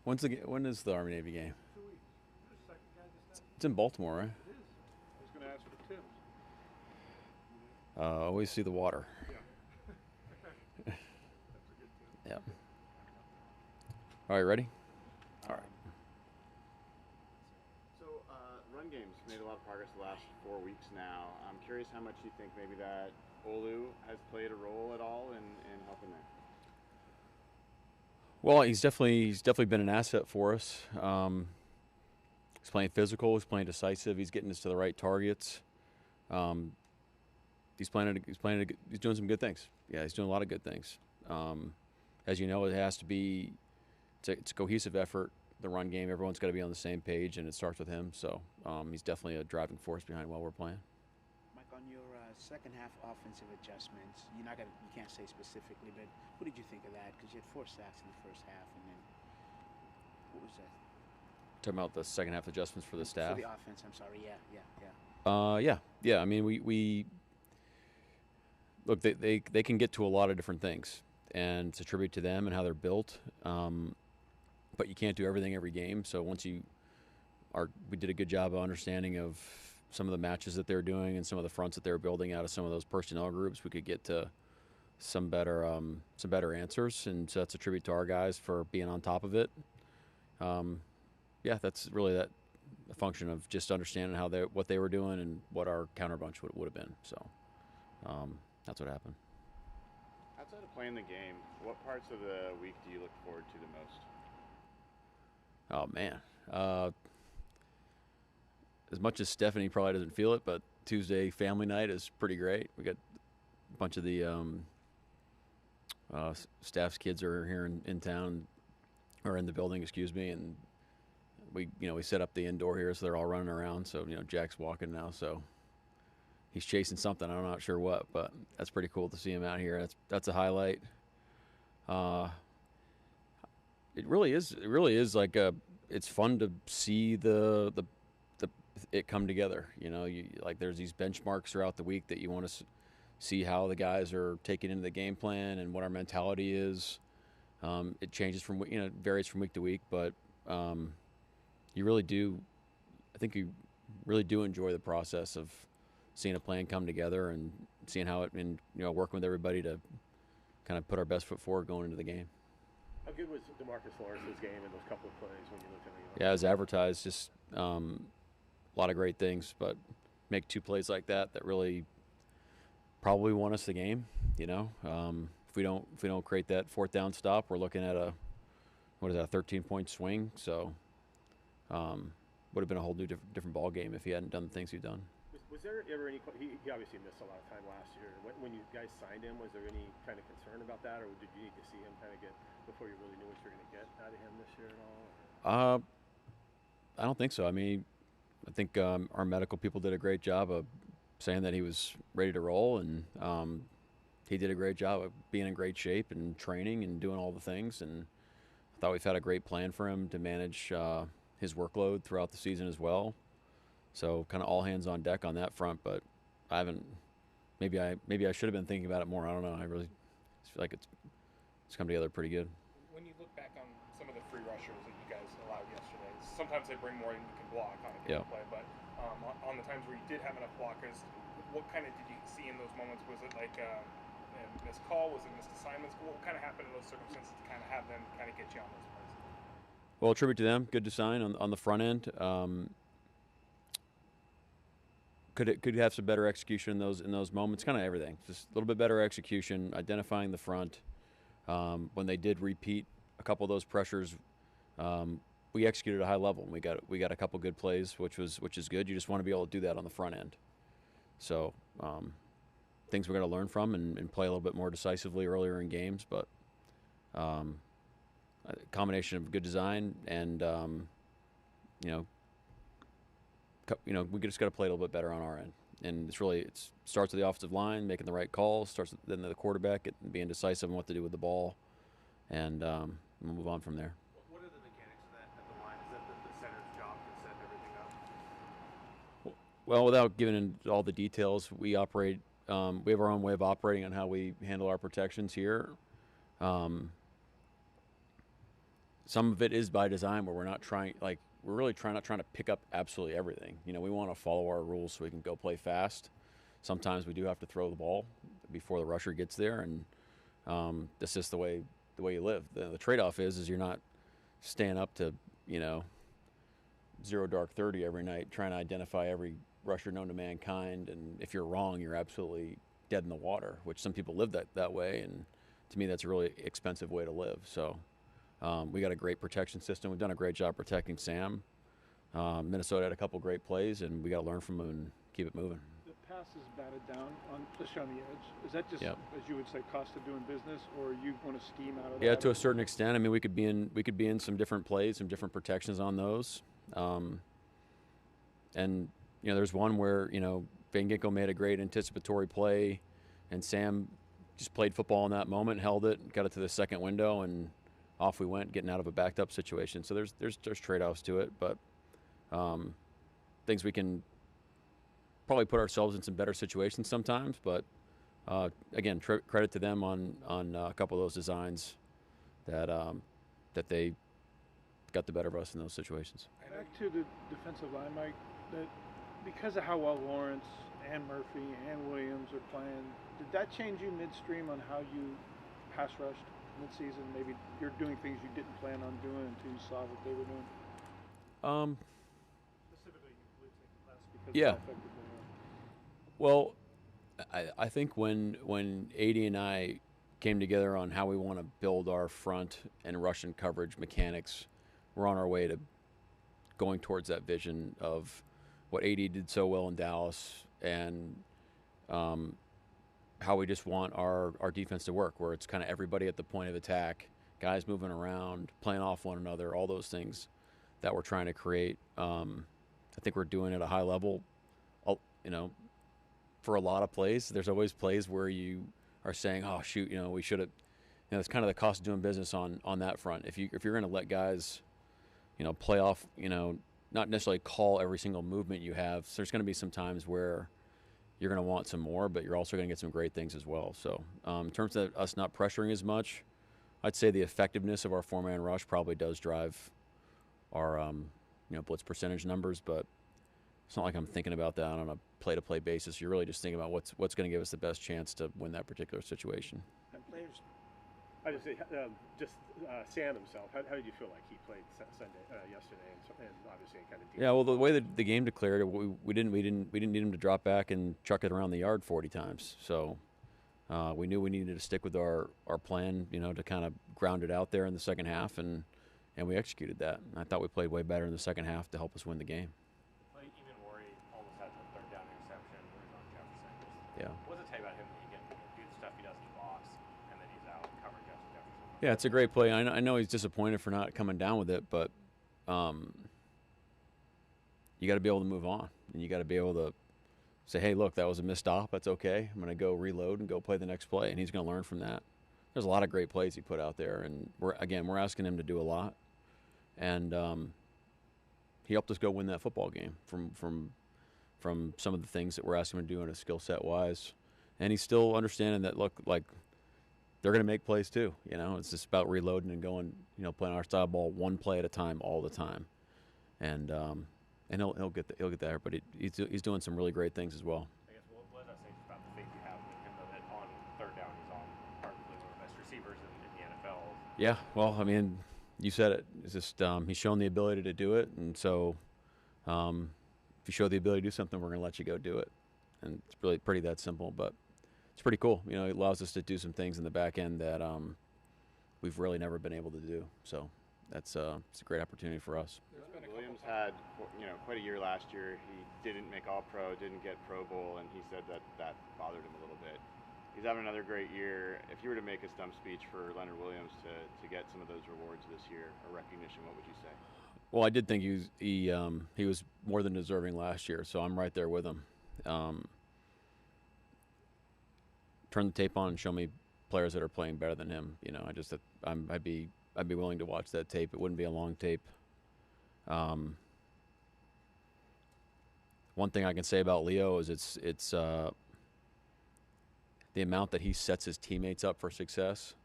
When is the Army Navy game? 2 weeks. You're the second guy just It's in Baltimore, right? It is. I was going to ask for tips. Always see the water. Yeah. That's a good tip. Yeah. All right, ready? All right. Um, so, run game's made a lot of progress the last 4 weeks now. I'm curious how much you think maybe that Olu has played a role at all in helping there. Well, he's definitely been an asset for us. He's playing physical. He's playing decisive. He's getting us to the right targets. Um, he's doing some good things. Yeah, he's doing a lot of good things. As you know, it has to be. It's a cohesive effort. The run game, everyone's got to be on the same page, and it starts with him. So he's definitely a driving force behind while we're playing. Mike, on your second half offensive adjustments, you can't say specifically, but what did you think of that? Because you had 4 sacks in the first half, and then what was that? Talking about the second half adjustments for the staff. For the offense, I'm sorry. Yeah. I mean, we look. They can get to a lot of different things, and it's a tribute to them and how they're built. But you can't do everything every game. So we did a good job of understanding of some of the matches that they're doing and some of the fronts that they're building out of some of those personnel groups. We could get to some better answers, and so that's a tribute to our guys for being on top of it. Yeah, that's really a function of just understanding what they were doing and what our counterbunch would have been. So that's what happened. Outside of playing the game, what parts of the week do you look forward to the most? Oh man, as much as Stephanie probably doesn't feel it, but Tuesday family night is pretty great. We got a bunch of the staff's kids are here in town, or in the building, excuse me, and we set up the indoor here, so they're all running around. So Jack's walking now, so he's chasing something. I'm not sure what, but that's pretty cool to see him out here. That's a highlight. It really is. It really is like it's fun to see it come together. Like there's these benchmarks throughout the week that you want to see how the guys are taking into the game plan and what our mentality is. It changes it varies from week to week, but you really do. I think you really do enjoy the process of seeing a plan come together and seeing how working with everybody to kind of put our best foot forward going into the game. How good was DeMarcus Lawrence's game in those couple of plays when you looked at it? Yeah, as advertised, just a lot of great things, but make 2 plays like that really probably won us the game. If we don't create that 4th down stop, we're looking at a 13-point swing. So would have been a whole new different ball game if he hadn't done the things he'd done. Was there ever any? He obviously missed a lot of time last year. When you guys signed him, was there any kind of concern about that, or did you need to see him kind of get before you really knew what you were going to get out of him this year at all? I don't think so. I mean, I think our medical people did a great job of saying that he was ready to roll, and he did a great job of being in great shape and training and doing all the things. And I thought we've had a great plan for him to manage his workload throughout the season as well. So kind of all hands on deck on that front, but I haven't. Maybe I should have been thinking about it more. I don't know. I really feel like it's come together pretty good. When you look back on some of the free rushers that you guys allowed yesterday, sometimes they bring more than you can block on a given play. But on the times where you did have enough blockers, what kind of did you see in those moments? Was it like a missed call? Was it missed assignments? What kind of happened in those circumstances to kind of have them kind of get you on those plays? Well, tribute to them. Good design on the front end. Could have some better execution in those moments. Kind of everything. Just a little bit better execution, identifying the front. When they did repeat a couple of those pressures, we executed at a high level. And we got a couple good plays, which is good. You just want to be able to do that on the front end. So things we're going to learn from and play a little bit more decisively earlier in games. But a combination of good design and we just got to play a little bit better on our end. And it starts with the offensive line, making the right calls, starts with then the quarterback being decisive on what to do with the ball, and we'll move on from there. What are the mechanics of that at the line? Is that the center's job to set everything up? Well, without giving into all the details, we operate. We have our own way of operating on how we handle our protections here. some of it is by design where we're not trying, like, we're really not trying to pick up absolutely everything. You know, we want to follow our rules so we can go play fast. Sometimes we do have to throw the ball before the rusher gets there, and that's just the way you live. The trade-off is you're not staying up to, you know, 0 dark 30 every night trying to identify every rusher known to mankind, and if you're wrong, you're absolutely dead in the water, which some people live that way, and to me that's a really expensive way to live. So we got a great protection system. We've done a great job protecting Sam. Minnesota had a couple great plays, and we got to learn from them and keep it moving. The pass is batted down, especially on the edge. Is that just, Yep. as you would say, cost of doing business, or you want to scheme out of that? Yeah, to a certain extent. I mean, we could be in some different plays, some different protections on those. And you know, there's one where, you know, Van Ginkel made a great anticipatory play, and Sam just played football in that moment, held it, got it to the second window, and off we went, getting out of a backed up situation. So there's trade-offs to it, but things we can probably put ourselves in some better situations sometimes. But again, credit to them on a couple of those designs that they got the better of us in those situations. Back to the defensive line, Mike, that because of how well Lawrence and Murphy and Williams are playing, did that change you midstream on how you pass rushed midseason? Maybe you're doing things you didn't plan on doing until you saw what they were doing? Specifically, you blitzing less because Yeah. of how effective they are. Well, I think when AD and I came together on how we want to build our front and Russian coverage mechanics, we're on our way to going towards that vision of what AD did so well in Dallas, and how we just want our defense to work, where it's kind of everybody at the point of attack, guys moving around, playing off one another, all those things that we're trying to create. I think we're doing it at a high level. You know, for a lot of plays, there's always plays where you are saying, "Oh shoot, you know, we should have." You know, it's kind of the cost of doing business on that front. If you're going to let guys, you know, play off, you know, not necessarily call every single movement you have. So there's going to be some times where you're going to want some more, but you're also going to get some great things as well. So in terms of us not pressuring as much, I'd say the effectiveness of our 4-man rush probably does drive our, you know, blitz percentage numbers, but it's not like I'm thinking about that on a play-to-play basis. You're really just thinking about what's going to give us the best chance to win that particular situation. And players, I just say, Sam himself. How did you feel like he played yesterday, and obviously kind of? Yeah, well, the way the game declared, we didn't need him to drop back and chuck it around the yard 40 times. So we knew we needed to stick with our plan, you know, to kind of ground it out there in the second half, and we executed that. And I thought we played way better in the second half to help us win the game. Mike Emmanwori almost had the third down interception where he's on Jefferson. Yeah. What does it tell you about him that he can do the stuff he does in the box, and then he's out covering Jefferson? Yeah, it's a great play. I know he's disappointed for not coming down with it, but you got to be able to move on, and you got to be able to say, hey, look, that was a missed stop. That's okay. I'm going to go reload and go play the next play, and he's going to learn from that. There's a lot of great plays he put out there, and we're asking him to do a lot, and he helped us go win that football game from some of the things that we're asking him to do in a skill set wise, and he's still understanding that, look, like, they're going to make plays too. You know, it's just about reloading and going, you know, playing our style ball one play at a time, all the time, and he'll get there. But he's doing some really great things as well. I guess what does that say about the faith you have with him, though, that on third down he's on arguably one of the best receivers in the NFL? Yeah, well, I mean, you said it. It's just he's shown the ability to do it, and so if you show the ability to do something, we're going to let you go do it, and it's really pretty that simple, but. It's pretty cool. You know, it allows us to do some things in the back end that we've really never been able to do. So it's a great opportunity for us. Williams had, you know, quite a year last year. He didn't make All-Pro, didn't get Pro Bowl, and he said that bothered him a little bit. He's having another great year. If you were to make a stump speech for Leonard Williams to get some of those rewards this year or recognition, what would you say? Well, I did think he was more than deserving last year, so I'm right there with him. Turn the tape on and show me players that are playing better than him. You know, I'd be willing to watch that tape. It wouldn't be a long tape. One thing I can say about Leo is it's the amount that he sets his teammates up for success.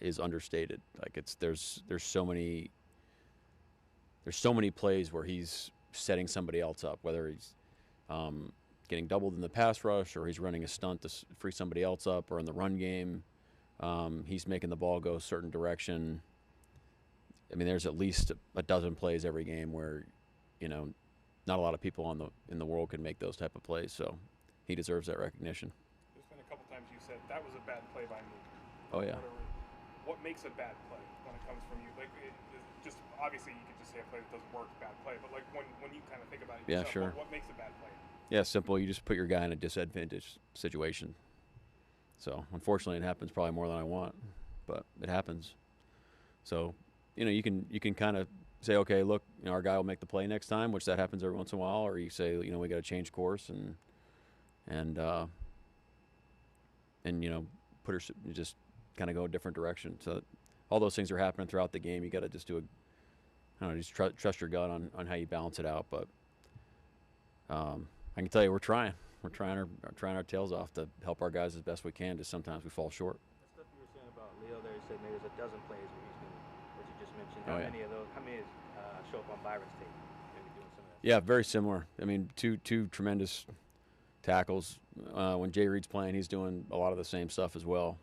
is understated. Like there's so many plays where he's setting somebody else up, whether he's getting doubled in the pass rush or he's running a stunt to free somebody else up, or in the run game, he's making the ball go a certain direction. I mean, there's at least a dozen plays every game where, not a lot of people in the world can make those type of plays. So he deserves that recognition. There's been a couple times you said that was a bad play by me. Oh yeah. What makes a bad play when it comes from you? Like, just obviously you could just say a play that doesn't work, bad play. But like when you kind of think about it, Yeah, yourself, sure. What makes a bad play? Yeah, simple. You just put your guy in a disadvantaged situation. So unfortunately, it happens probably more than I want, but it happens. So, you can kind of say, okay, look, our guy will make the play next time, which that happens every once in a while. Or you say, we got to change course and put her just kind of go a different direction. So all those things are happening throughout the game. You got to just just trust your gut on how you balance it out. But I can tell you, we're trying our tails off to help our guys as best we can. Just sometimes we fall short. The stuff you were saying about Leo there, you said maybe there's a dozen plays where he's been, what you just mentioned. Oh, yeah. How many show up on Byron's tape? Maybe doing some of that. Yeah, very similar. I mean, two tremendous tackles. When Jay Reed's playing, he's doing a lot of the same stuff as well.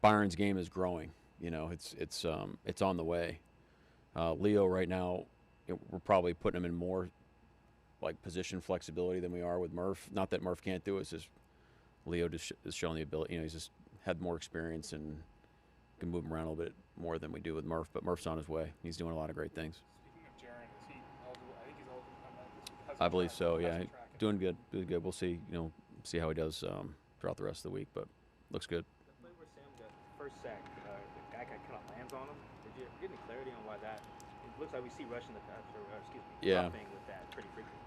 Byron's game is growing. It's on the way. Leo right now, we're probably putting him in more like position flexibility than we are with Murph. Not that Murph can't do it. It's just Leo just is showing the ability. He's just had more experience and can move him around a little bit more than we do with Murph. But Murph's on his way. He's doing a lot of great things. Speaking of Jaron, is he eligible? I think he's eligible to come back this week. I believe so. Yeah, doing good. We'll see. See how he does throughout the rest of the week. But looks good. The play where Sam got the first sack, the guy kind of lands on him. Did you get any clarity on why that? It looks like we see rushing the pass, roughing with that pretty frequently.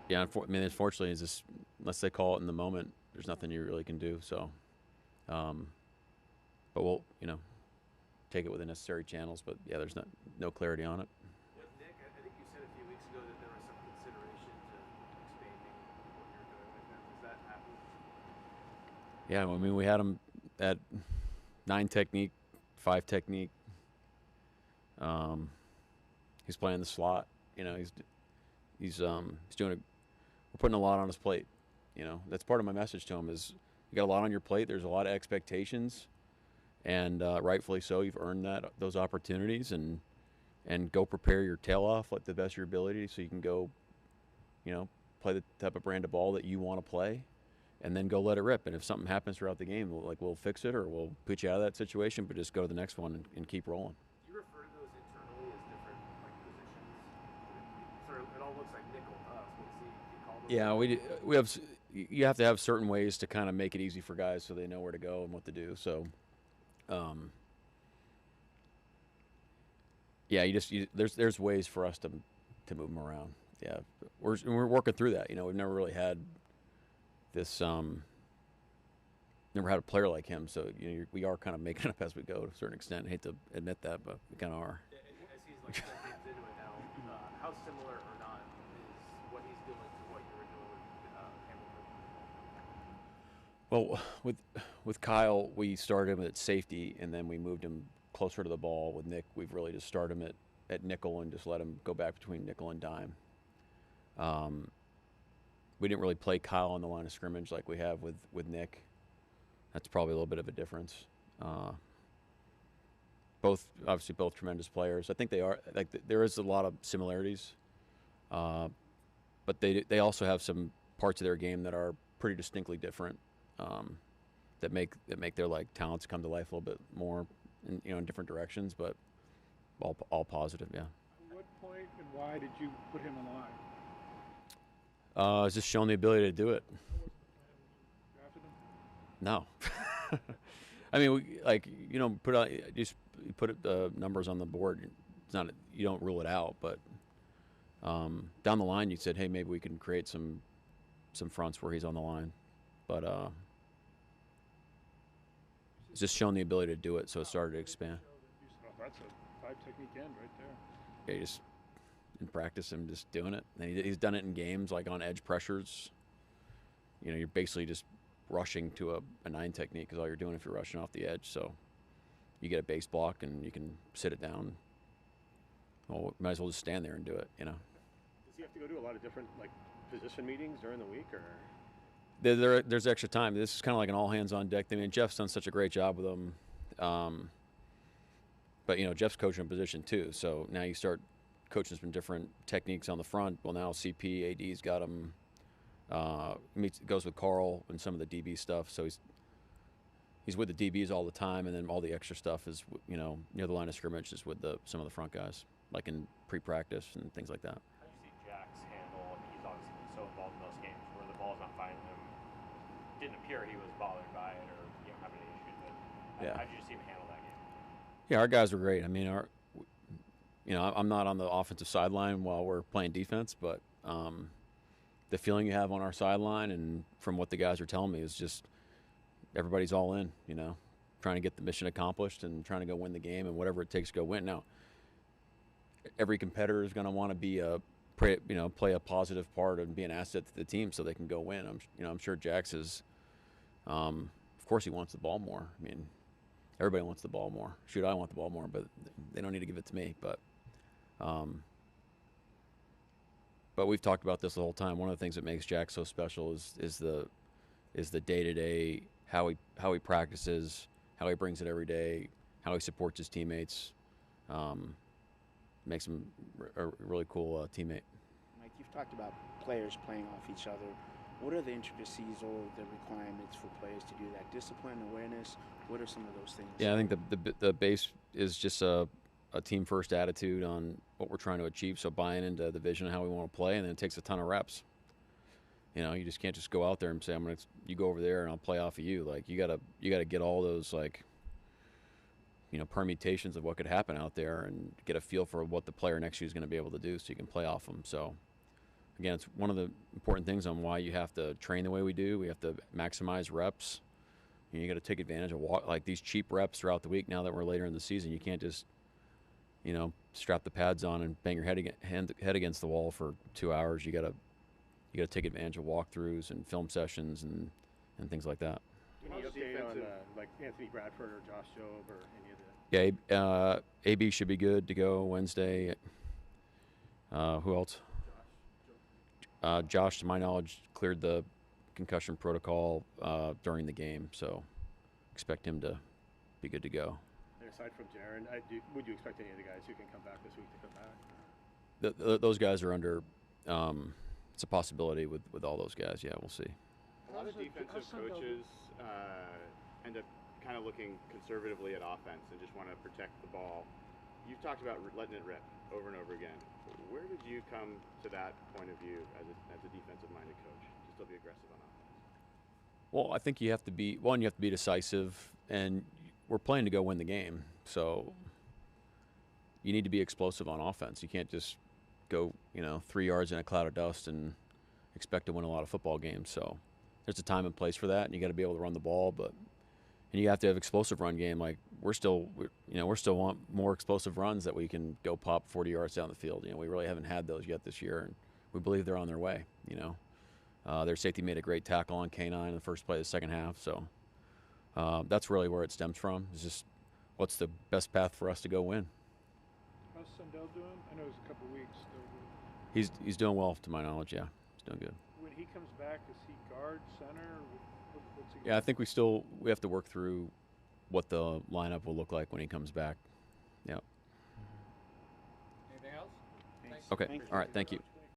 Yeah, unfortunately, it's just unless they call it in the moment, there's nothing you really can do. So, but we'll take it with the necessary channels. But yeah, there's no clarity on it. Nick, I think you said a few weeks ago that there was some consideration to expanding what you're doing with him. Has that happened? Yeah, I mean, we had him at 9 technique, 5 technique. He's playing the slot. He's doing we're putting a lot on his plate. That's part of my message to him is you got a lot on your plate. There's a lot of expectations, and rightfully so. You've earned those opportunities, and go prepare your tail off like the best of your ability, so you can go, play the type of brand of ball that you want to play, and then go let it rip. And if something happens throughout the game, we'll fix it or we'll put you out of that situation, but just go to the next one and keep rolling. Do you refer to those internally as different positions? It all looks like nickel to us. Yeah, we have. You have to have certain ways to kind of make it easy for guys so they know where to go and what to do. So, yeah, there's ways for us to move them around. Yeah, we're working through that. We've never really had this. Never had a player like him, so we are kind of making it up as we go to a certain extent. I hate to admit that, but we kind of are. As he's like 10 games into it now, how similar or not is what he's doing to what you were doing with Hamilton? Well, with Kyle, we started him at safety, and then we moved him closer to the ball. With Nick, we've really just started him at nickel and just let him go back between nickel and dime. We didn't really play Kyle on the line of scrimmage like we have with Nick. That's probably a little bit of a difference. Both tremendous players. I think they are. There is a lot of similarities, but they also have some parts of their game that are pretty distinctly different. That make their talents come to life a little bit more in different directions, but all positive. Yeah. At what point and why did you put him in line? It's just showing the ability to do it. Drafted him? No. I mean, you put the numbers on the board. It's not you don't rule it out, but down the line you said, hey, maybe we can create some fronts where he's on the line, but it's just showing the ability to do it, so it started to expand. That's a 5 technique end right there. Yeah, you just in practice him just doing it, and he's done it in games like on edge pressures. You're basically just rushing to a 9 technique, because all you're doing if you're rushing off the edge. So you get a base block and you can sit it down. Well, might as well just stand there and do it, you know. Does he have to go to a lot of different like position meetings during the week, or? There's extra time. This is kind of like an all hands on deck thing. I mean, Jeff's done such a great job with them. But, you know, Jeff's coaching a position too. So now you start coaching some different techniques on the front. Well, now CP, AD's got him. Goes with Carl and some of the DB stuff. So he's with the DBs all the time. And then all the extra stuff is, you know, near the line of scrimmage is with some of the front guys, like in pre-practice and things like that. How do you see Jack's handle? I mean, he's obviously been so involved in those games where the ball's not finding him. Didn't appear he was bothered by it or, you know, having any issues. But how did you see him handle that game? Yeah, our guys were great. I mean, I'm not on the offensive sideline while we're playing defense, but the feeling you have on our sideline and from what the guys are telling me is just everybody's all in, you know, trying to get the mission accomplished and trying to go win the game, and whatever it takes to go win. Now, every competitor is going to want to play a positive part and be an asset to the team so they can go win. I'm sure Jax is, of course he wants the ball more. I mean, everybody wants the ball more. Shoot, I want the ball more, but they don't need to give it to me. But we've talked about this the whole time. One of the things that makes Jack so special is the day-to-day, how he practices, how he brings it every day, how he supports his teammates. Makes him a really cool teammate. Mike, you've talked about players playing off each other. What are the intricacies or the requirements for players to do that? Discipline, awareness. What are some of those things? Yeah, I think the base is just a team-first attitude on what we're trying to achieve. So buying into the vision of how we want to play, and then it takes a ton of reps. You know, you just can't just go out there and say, you go over there and I'll play off of you. Like, you gotta get all those, like, you know, permutations of what could happen out there and get a feel for what the player next to you is going to be able to do so you can play off them. So, again, it's one of the important things on why you have to train the way we do. We have to maximize reps. You got to take advantage of like these cheap reps throughout the week. Now that we're later in the season, you can't just, you know, strap the pads on and bang your head against the wall for 2 hours. You got to take advantage of walkthroughs and film sessions and things like that. Any update on like Anthony Bradford or Josh Jobe or any of the? Yeah, AB should be good to go Wednesday. Who else? Josh, to my knowledge, cleared the concussion protocol during the game, so expect him to be good to go. And aside from Jaron, would you expect any of the guys who can come back this week to come back? Those guys are under. It's a possibility with all those guys. Yeah, we'll see. A lot of defensive coaches end up kind of looking conservatively at offense and just want to protect the ball. You've talked about letting it rip over and over again. Where did you come to that point of view as a defensive-minded coach to still be aggressive on offense? Well, I think you have to be decisive, and we're playing to go win the game. So you need to be explosive on offense. You can't just go, 3 yards in a cloud of dust and expect to win a lot of football games. So there's a time and place for that, and you got to be able to run the ball, and you have to have explosive run game. Like we still want more explosive runs that we can go pop 40 yards down the field. We really haven't had those yet this year, and we believe they're on their way. Their safety made a great tackle on K9 in the first play of the second half. So that's really where it stems from. It's just what's the best path for us to go win. How's Sundell doing? I know it's a couple weeks still. He's doing well, to my knowledge. Yeah, he's doing good. When he comes back, is he guard, center? What's he Yeah, I think we have to work through what the lineup will look like when he comes back. Yeah. Anything else? Thanks. Okay. Thank you. All right. Thank you.